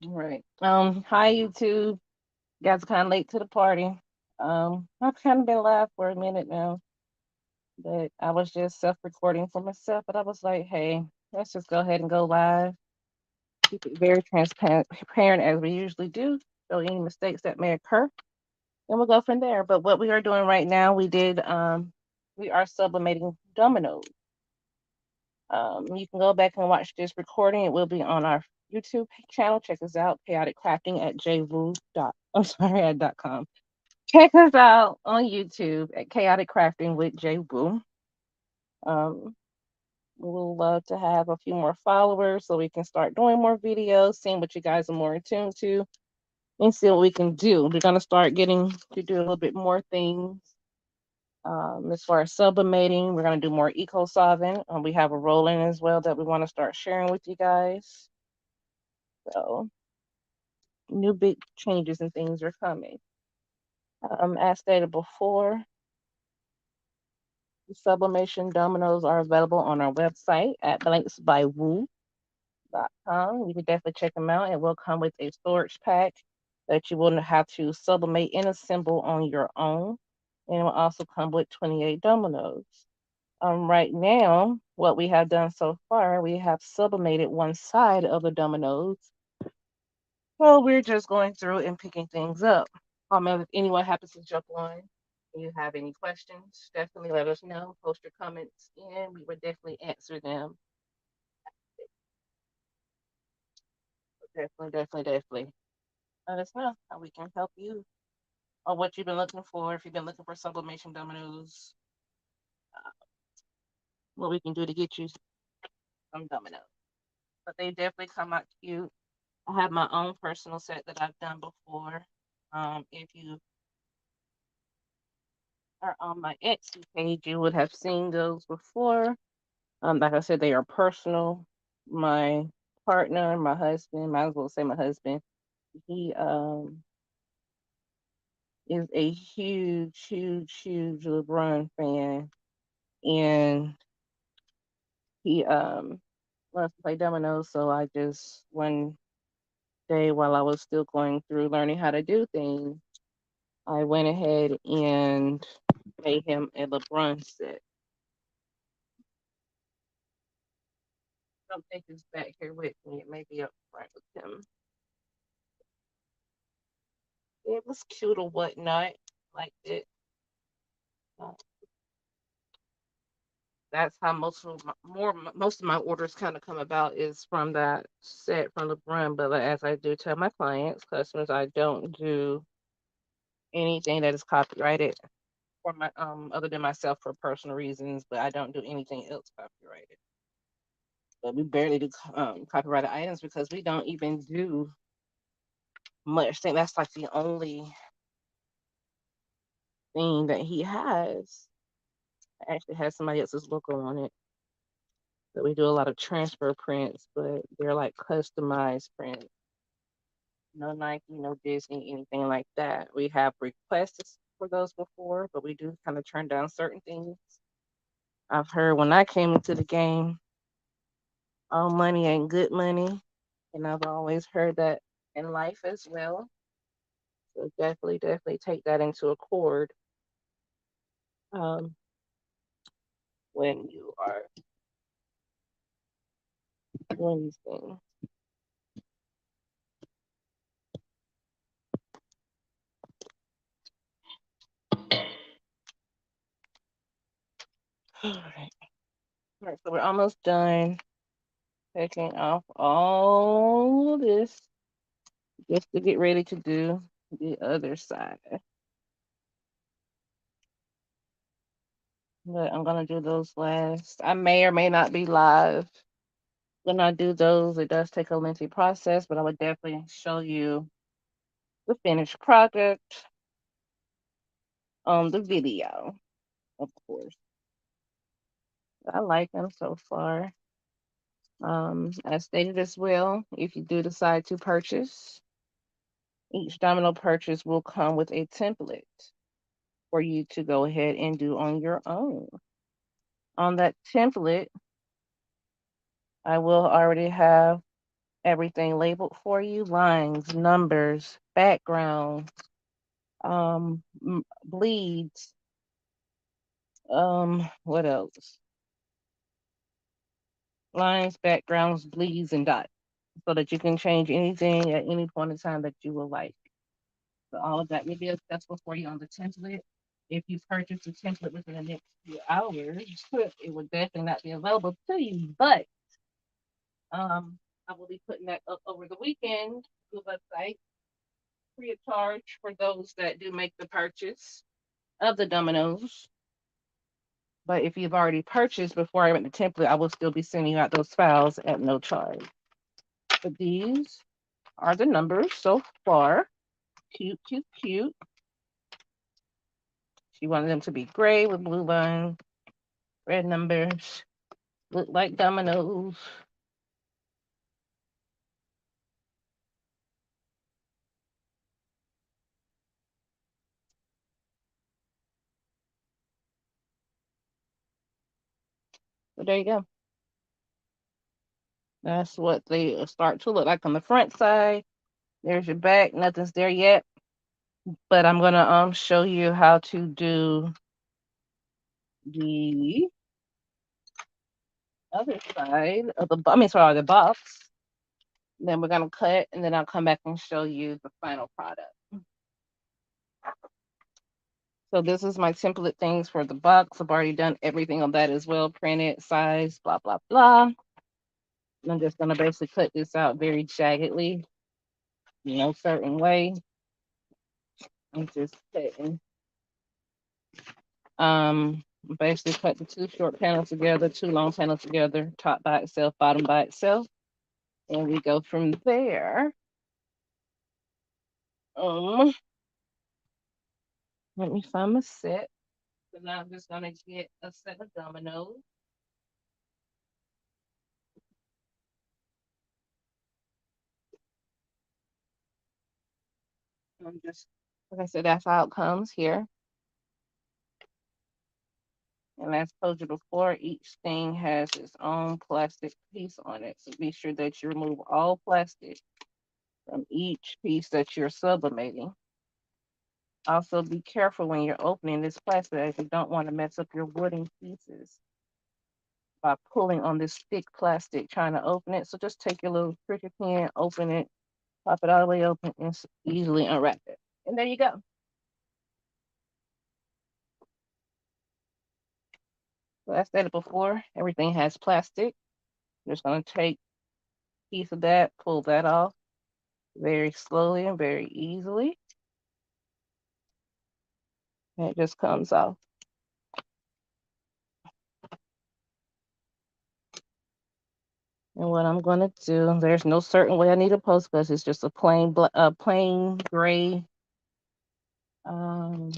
Right. Hi YouTube. Guys kind of late to the party. I've kind of been live for a minute now, but I was just self-recording for myself. But I was like, hey, let's just go ahead and go live. Keep it very transparent as we usually do. Show any mistakes that may occur, and we'll go from there. But what we are doing right now, we are sublimating dominoes. You can go back and watch this recording. It will be on our YouTube channel. Check us out, chaotic crafting at jvoo dot. I'm sorry, at dot com. Check us out on YouTube at Chaotic Crafting with Jay Woo. Um, we'll love to have a few more followers so we can start doing more videos, seeing what you guys are more in tune to, and see what we can do. We're gonna start getting to do a little bit more things. As far as sublimating, we're gonna do more eco solving. We have a roll in as well that we want to start sharing with you guys. So new big changes and things are coming. As stated before, the sublimation dominoes are available on our website at blanksbywoo.com. You can definitely check them out. It will come with a storage pack that you will have to sublimate and assemble on your own. And it will also come with 28 dominoes. Right now, what we have done so far, we have sublimated one side of the dominoes. Well, we're just going through and picking things up. If anyone happens to jump on and you have any questions, definitely let us know. Post your comments in. We would definitely answer them. Definitely. Let us know how we can help you or what you've been looking for. If you've been looking for sublimation dominoes, uh, what we can do to get you some dominoes. But they definitely come out cute. I have my own personal set that I've done before. If you are on my Etsy page, you would have seen those before. Like I said, they are personal. My partner, my husband, might as well say my husband, he is a huge LeBron fan, and he loves to play dominoes. So I just one day while I was still going through learning how to do things, I went ahead and made him a LeBron set. I don't think it's back here with me. It may be up front with him. It was cute or whatnot, like it. Uh, that's how most of my orders kind of come about is from that set from LeBron. But like, as I do tell my clients, customers, I don't do anything that is copyrighted for my other than myself for personal reasons. But I don't do anything else copyrighted. But we barely do copyrighted items because we don't even do much. I think that's like the only thing that he has. Actually has somebody else's logo on it. But we do a lot of transfer prints, but they're like customized prints. No Nike, no Disney, anything like that. We have requests for those before, but we do kind of turn down certain things. I've heard when I came into the game, all money ain't good money. And I've always heard that in life as well. So definitely take that into accord um, when you are doing these things. All right. All right, so we're almost done taking off all this just to get ready to do the other side. But I'm gonna do those last. I may or may not be live when I do those. It does take a lengthy process, but I would definitely show you the finished product on the video, of course. I like them so far. As stated as well, if you do decide to purchase, each domino purchase will come with a template for you to go ahead and do on your own. On that template, I will already have everything labeled for you: lines, numbers, background, bleeds, what else? Lines, backgrounds, bleeds, and dots, so that you can change anything at any point in time that you would like. So all of that will be accessible for you on the template. If you purchase the template within the next few hours, it will definitely not be available to you. But I will be putting that up over the weekend to the website free of charge for those that do make the purchase of the dominoes. But if you've already purchased before I make the template, I will still be sending you out those files at no charge. But these are the numbers so far. Cute, cute, cute. She wanted them to be gray with blue lines, red numbers, look like dominoes. So there you go. That's what they start to look like on the front side. There's your back. Nothing's there yet, but I'm gonna show you how to do the other side of the. I mean, sorry, the box. Then we're gonna cut, and then I'll come back and show you the final product. So this is my template things for the box. I've already done everything on that as well. Printed, size, blah blah blah. I'm just gonna basically cut this out very jaggedly, no certain way. I'm just cutting. Basically cut the two short panels together, two long panels together, top by itself, bottom by itself, and we go from there. Um, Let me find my set. So now I'm just gonna get a set of dominoes. I'm just, like I said, that's how it comes here. And as I told you before, each thing has its own plastic piece on it. So be sure that you remove all plastic from each piece that you're sublimating. Also, be careful when you're opening this plastic, as you don't want to mess up your wooden pieces by pulling on this thick plastic trying to open it. So just take your little cricket pen, open it, pop it all the way open, and easily unwrap it. And there you go. So I said it before, everything has plastic. I'm just going to take a piece of that, pull that off very slowly and very easily. And it just comes off. And what I'm going to do, there's no certain way I need to post because it's just a plain gray um,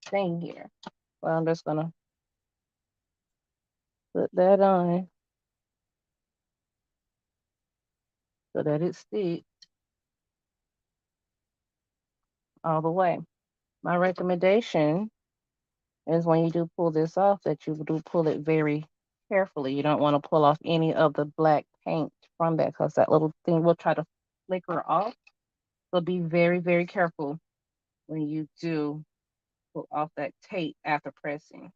thing here. Well, I'm just going to put that on so that it sticks all the way. My recommendation is when you do pull this off that you do pull it very carefully. You don't want to pull off any of the black paint from that because that little thing will try to flicker off. So be very, very careful when you do pull off that tape after pressing.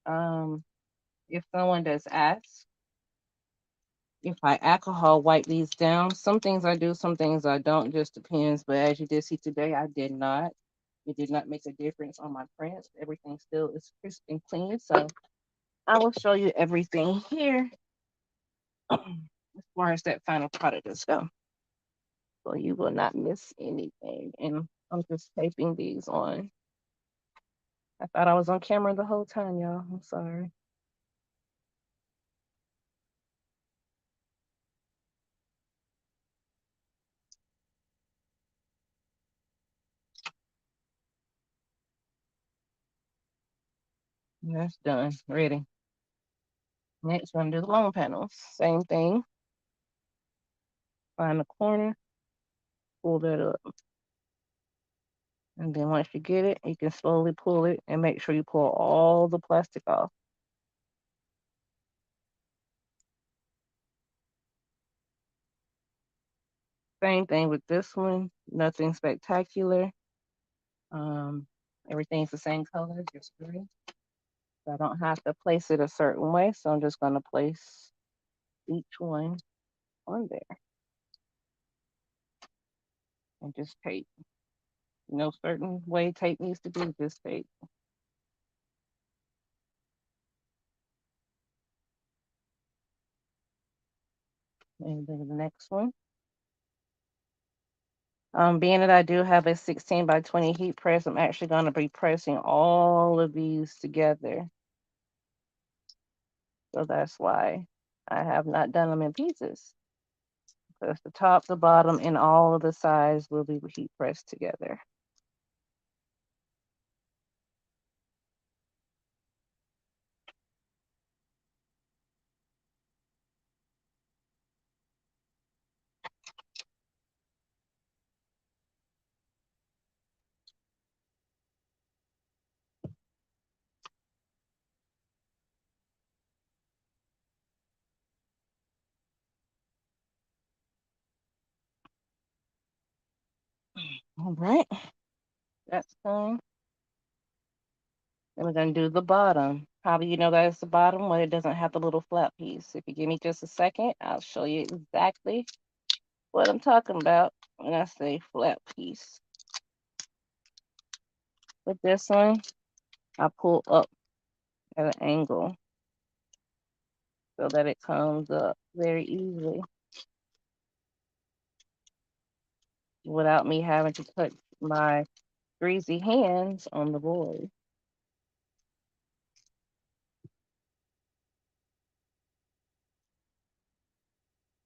Um, if someone does ask if I alcohol wipe these down, some things I do, some things I don't, just depends. But as you did see today, I did not. It did not make a difference on my prints. Everything still is crisp and clean. So I will show you everything here as far as that final product is go. So you will not miss anything. And I'm just taping these on. I thought I was on camera the whole time, y'all. I'm sorry. That's done. Ready. Next, we're gonna do the long panels. Same thing. Find the corner, pull that up. And then once you get it, you can slowly pull it and make sure you pull all the plastic off. Same thing with this one. Nothing spectacular. Um, Everything's the same color, just gray. So I don't have to place it a certain way. So I'm just going to place each one on there and just tape. No certain way tape needs to be, just tape. And then the next one. Being that I do have a 16 by 20 heat press, I'm actually going to be pressing all of these together. So that's why I have not done them in pieces. Because the top, the bottom, and all of the sides will be heat pressed together. All right, that's done. Then we're going to do the bottom. How do you know that it's the bottom? Well, it doesn't have the little flap piece. If you give me just a second, I'll show you exactly what I'm talking about when I say flap piece. With this one, I pull up at an angle so that it comes up very easily without me having to put my greasy hands on the board.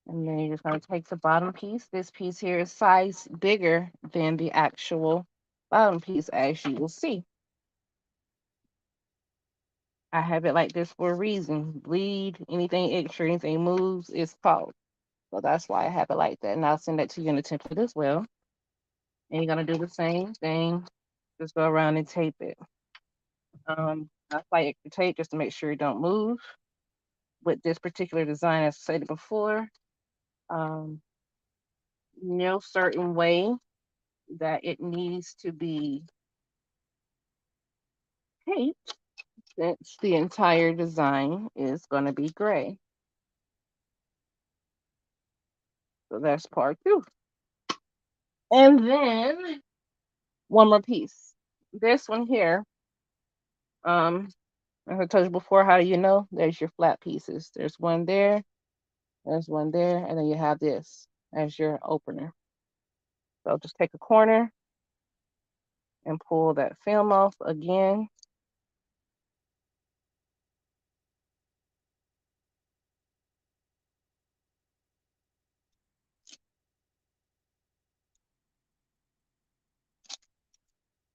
And then you're just going to take the bottom piece. This piece here is size bigger than the actual bottom piece, as you will see. I have it like this for a reason. Bleed, anything extra, anything moves, it's called. So that's why I have it like that. And I'll send that to you in the template as well. And you're going to do the same thing. Just go around and tape it. I apply extra tape just to make sure it don't move. With this particular design, as I said before, um, no certain way that it needs to be taped since the entire design is going to be gray. So that's part two. And then one more piece. This one here, as I told you before, how do you know? There's your flat pieces. There's one there, and then you have this as your opener. So just take a corner and pull that film off again.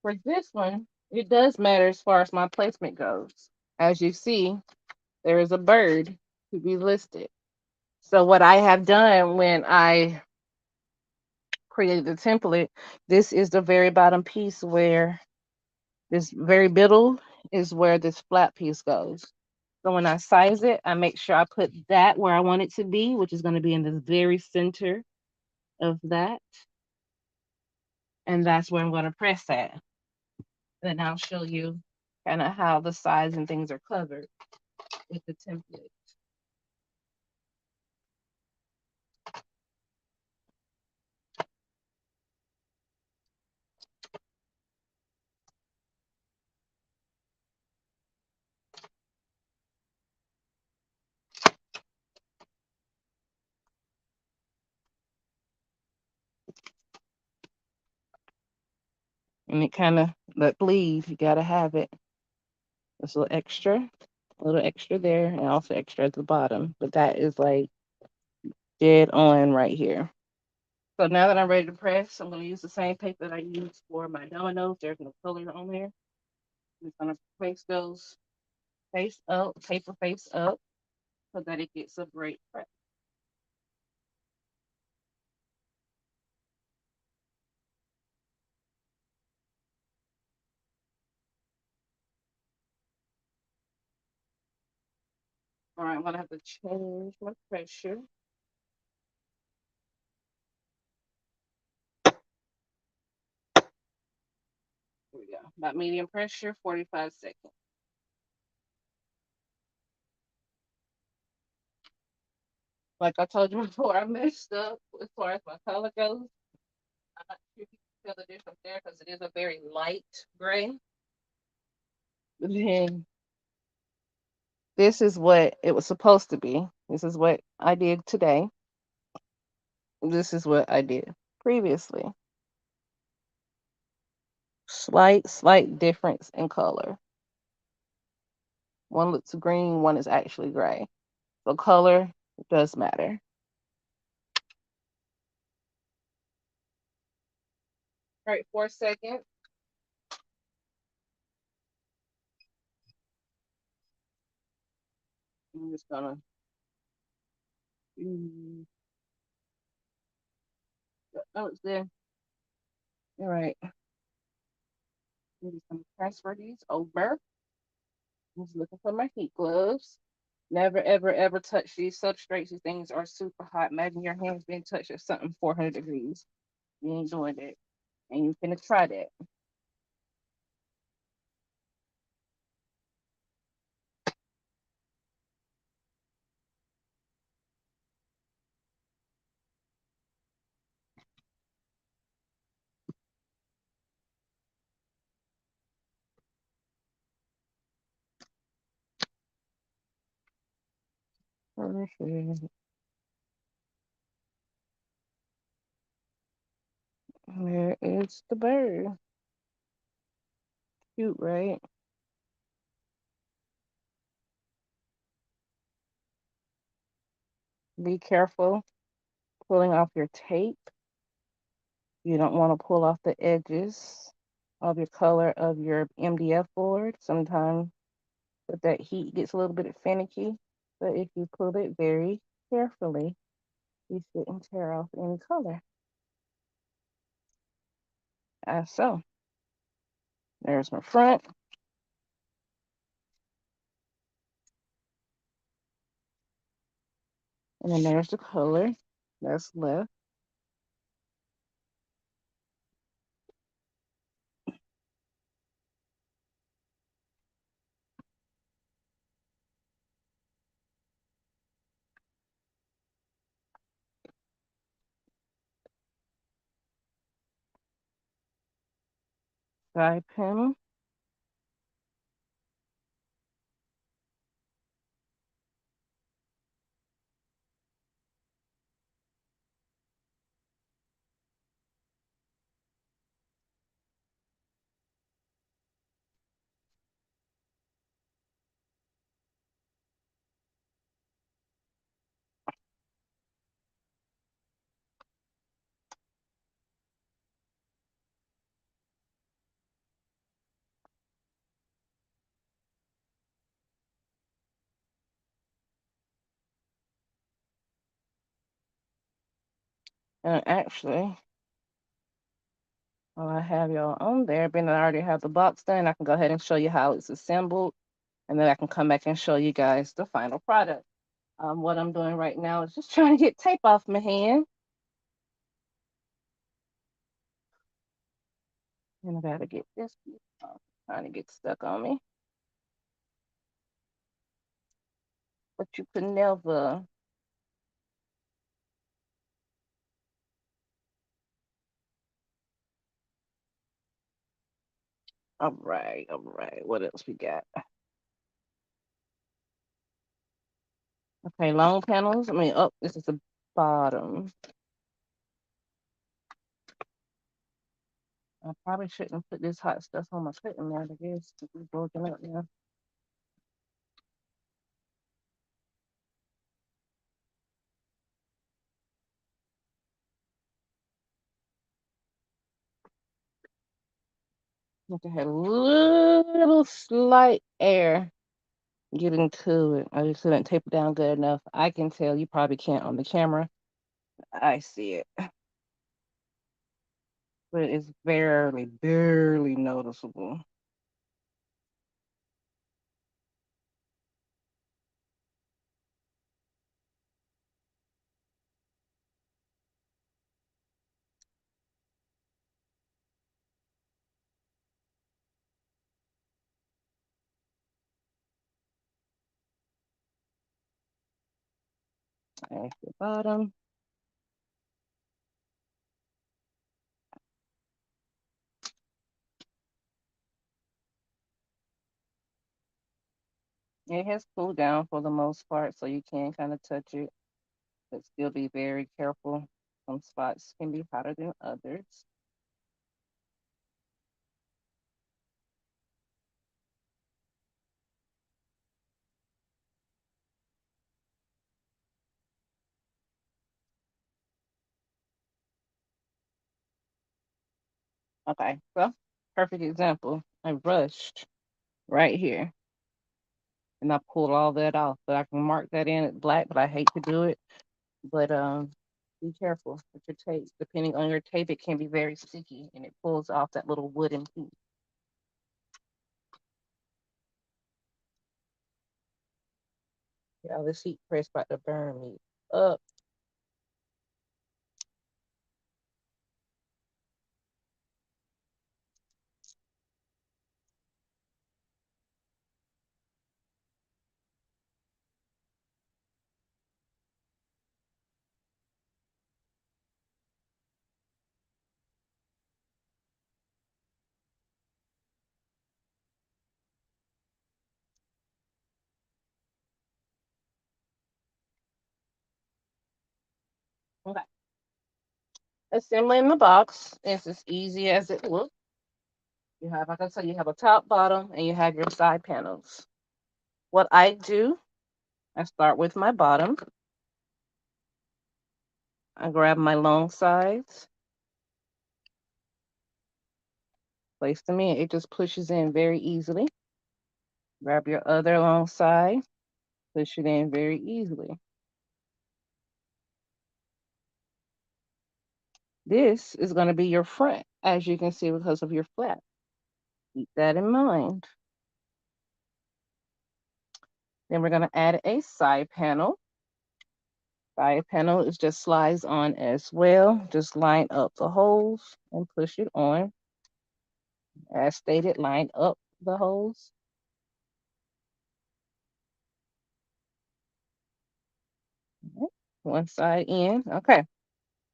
For this one, it does matter as far as my placement goes. As you see, there is a bird to be listed. So what I have done when I created the template, this is the very bottom piece where this very middle is where this flat piece goes. So when I size it, I make sure I put that where I want it to be, which is going to be in the very center of that. And that's where I'm going to press that. Then I'll show you kind of how the size and things are covered with the template. And it kind of, but bleed, you got to have it. There's a little extra there, and also extra at the bottom. But that is like dead on right here. So now that I'm ready to press, I'm going to use the same paper that I used for my dominoes. There's no color on there. I'm just going to place those face up, paper face up, so that it gets a great press. All right, I'm going to have to change my pressure. About medium pressure, 45 seconds. Like I told you before, I messed up as far as my color goes. I'm not sure if you can tell the difference there because it is a very light gray. But then this is what it was supposed to be. This is what I did today. This is what I did previously. Slight difference in color. One looks green, one is actually gray. So color does matter. All right, 4 seconds. I'm just gonna. Oh, it's there. All right. I'm just gonna transfer these over. I'm just looking for my heat gloves. Never, ever, ever touch these substrates. These things are super hot. Imagine your hands being touched at something 400 degrees. You ain't doing that. And you finna try that. Perfect. Where is the bird? Cute, right? Be careful pulling off your tape. You don't want to pull off the edges of your color of your MDF board. Sometimes with that heat gets a little bit finicky, but if you pull it very carefully, you shouldn't tear off any color. As so. There's my front. And then there's the color that's left. Side panel. And actually, while I have y'all on there, being that I already have the box done, I can go ahead and show you how it's assembled. And then I can come back and show you guys the final product. What I'm doing right now is just trying to get tape off my hand. And I gotta get this piece off. Trying to get stuck on me. But you could never. All right, all right. What else we got? Okay, long panels. I mean, oh, this is the bottom. I probably shouldn't put this hot stuff on my cutting mat, I guess. It's broken up now. Like I had a little slight air getting to it. I just couldn't tape it down good enough. I can tell you probably can't on the camera. I see it. But it's barely noticeable. There's the bottom. It has cooled down for the most part, so you can kind of touch it, but still be very careful. Some spots can be hotter than others. Okay, so perfect example. I brushed right here and I pulled all that off, but I can mark that in at black, but I hate to do it. But be careful with your tape. Depending on your tape, it can be very sticky and it pulls off that little wooden piece. Yeah, this heat press about to burn me up. Okay. Assembling the box is as easy as it looks. You have, like I said, you have a top, bottom, and you have your side panels. What I do, I start with my bottom. I grab my long sides, place them in. It just pushes in very easily. Grab your other long side, push it in very easily. This is going to be your front, as you can see, because of your flap. Keep that in mind. Then we're going to add a side panel. Side panel is just slides on as well. Just line up the holes and push it on. As stated, line up the holes. One side in. Okay.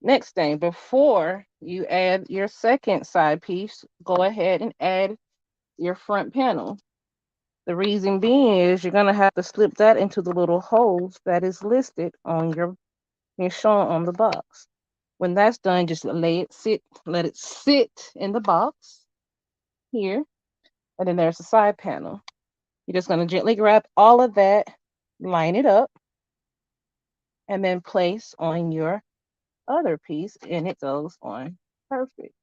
Next thing, before you add your second side piece, go ahead and add your front panel. The reason being is you're going to have to slip that into the little holes that is listed on your shown on the box. When that's done, just let it sit in the box here. And then there's the side panel. You're just going to gently grab all of that, line it up, and then place on your other piece, and it goes on perfect.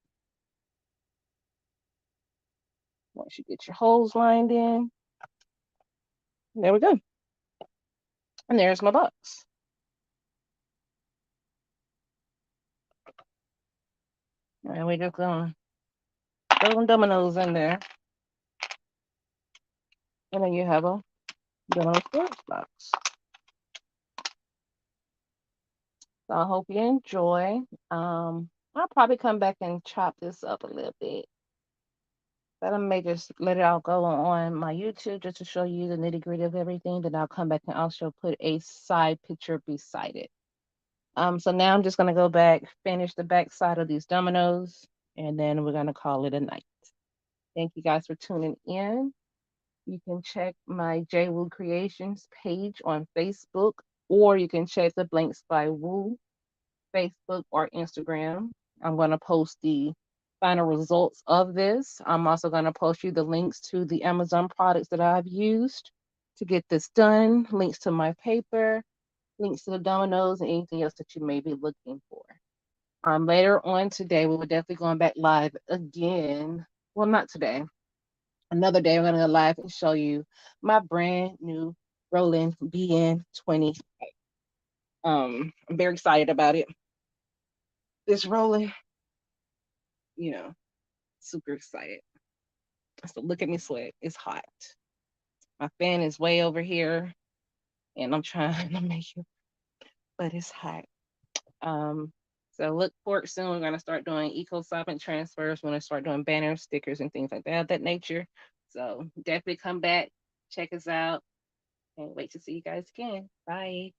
Once you get your holes lined in, there we go. And there's my box. And we're just going to throw some dominoes in there. And then you have a domino storage box. So I hope you enjoy. I'll probably come back and chop this up a little bit. But I may just let it all go on my YouTube just to show you the nitty gritty of everything. Then I'll come back and also put a side picture beside it. So now I'm just gonna go back, finish the back side of these dominoes, and then we're gonna call it a night. Thank you guys for tuning in. You can check my J Woo Creations page on Facebook, or you can check the Blanks by Woo Facebook or Instagram. I'm going to post the final results of this. I'm also going to post you the links to the Amazon products that I've used to get this done, links to my paper, links to the dominoes, and anything else that you may be looking for. Later on today, we will definitely going back live again. Well, not today. Another day, I'm going to go live and show you my brand new Roland BN20. I'm very excited about it. This Roland, you know, super excited. So look at me sweat. It's hot. My fan is way over here, and I'm trying to make it, but it's hot. Um, so look for it soon. We're gonna start doing eco solvent transfers. We're gonna start doing banners, stickers, and things like that nature. So definitely come back, check us out, and wait to see you guys again. Bye.